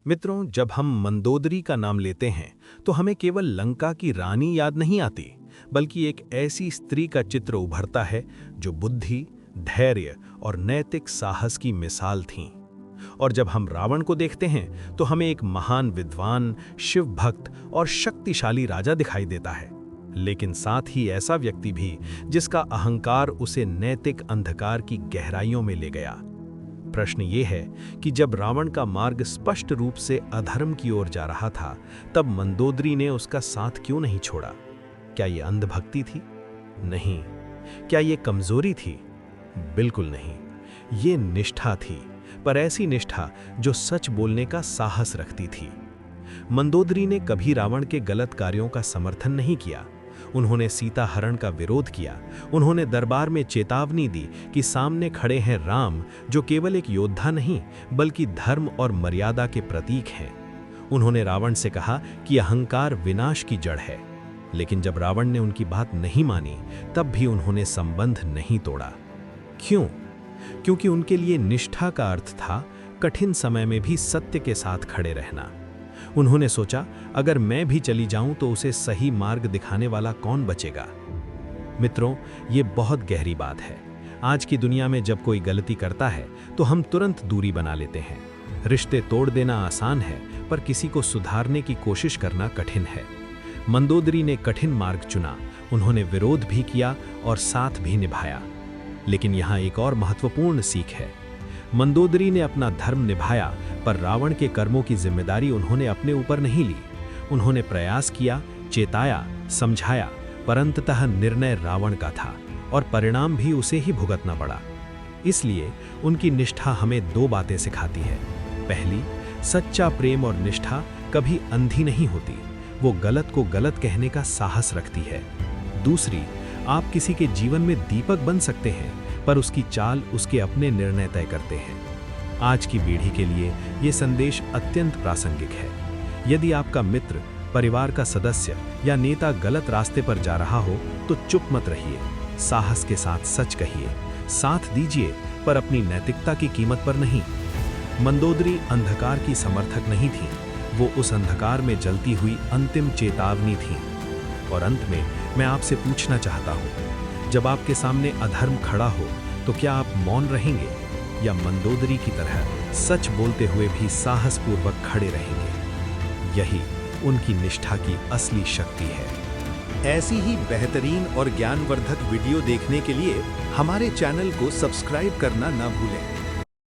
मित्रों, जब हम मंदोदरी का नाम लेते हैं तो हमें केवल लंका की रानी याद नहीं आती, बल्कि एक ऐसी स्त्री का चित्र उभरता है जो बुद्धि, धैर्य और नैतिक साहस की मिसाल थीं। और जब हम रावण को देखते हैं तो हमें एक महान विद्वान, शिव भक्त और शक्तिशाली राजा दिखाई देता है, लेकिन साथ ही ऐसा व्यक्ति भी जिसका अहंकार उसे नैतिक अंधकार की गहराइयों में ले गया। प्रश्न ये है कि जब रावण का मार्ग स्पष्ट रूप से अधर्म की ओर जा रहा था, तब मंदोदरी ने उसका साथ क्यों नहीं छोड़ा? क्या ये अंधभक्ति थी? नहीं। क्या ये कमजोरी थी? बिल्कुल नहीं। ये निष्ठा थी, पर ऐसी निष्ठा जो सच बोलने का साहस रखती थी। मंदोदरी ने कभी रावण के गलत कार्यों का समर्थन नहीं किया। उन्होंने सीता हरण का विरोध किया। उन्होंने दरबार में चेतावनी दी कि सामने खड़े हैं राम, जो केवल एक योद्धा नहीं बल्कि धर्म और मर्यादा के प्रतीक हैं। उन्होंने रावण से कहा कि अहंकार विनाश की जड़ है। लेकिन जब रावण ने उनकी बात नहीं मानी, तब भी उन्होंने संबंध नहीं तोड़ा। क्यों? क्योंकि उनके लिए निष्ठा का अर्थ था कठिन समय में भी सत्य के साथ खड़े रहना। उन्होंने सोचा, अगर मैं भी चली जाऊं तो उसे सही मार्ग दिखाने वाला कौन बचेगा? मित्रों, ये बहुत गहरी बात है। आज की दुनिया में जब कोई गलती करता है तो हम तुरंत दूरी बना लेते हैं। रिश्ते तोड़ देना आसान है, पर किसी को सुधारने की कोशिश करना कठिन है। मंदोदरी ने कठिन मार्ग चुना। उन्होंने विरोध भी किया और साथ भी निभाया। लेकिन यहाँ एक और महत्वपूर्ण सीख है। मंदोदरी ने अपना धर्म निभाया, पर रावण के कर्मों की जिम्मेदारी उन्होंने अपने ऊपर नहीं ली। उन्होंने प्रयास किया, चेताया, समझाया, पर अंततः निर्णय रावण का था और परिणाम भी उसे ही भुगतना पड़ा। इसलिए उनकी निष्ठा हमें दो बातें सिखाती है। पहली, सच्चा प्रेम और निष्ठा कभी अंधी नहीं होती, वो गलत को गलत कहने का साहस रखती है। दूसरी, आप किसी के जीवन में दीपक बन सकते हैं, पर उसकी चाल उसके अपने निर्णय तय करते हैं। आज की पीढ़ी के लिए ये संदेश अत्यंत प्रासंगिक है। यदि आपका मित्र, परिवार का सदस्य या नेता गलत रास्ते पर जा रहा हो तो चुप मत रहिए। साहस के साथ सच कहिए, साथ दीजिए, पर अपनी नैतिकता की कीमत पर नहीं। मंदोदरी अंधकार की समर्थक नहीं थी, वो उस अंधकार में जलती हुई अंतिम चेतावनी थी। और अंत में मैं आपसे पूछना चाहता हूँ, जब आपके सामने अधर्म खड़ा हो तो क्या आप मौन रहेंगे या मंदोदरी की तरह सच बोलते हुए भी साहसपूर्वक खड़े रहेंगे? यही उनकी निष्ठा की असली शक्ति है। ऐसी ही बेहतरीन और ज्ञानवर्धक वीडियो देखने के लिए हमारे चैनल को सब्सक्राइब करना न भूलें।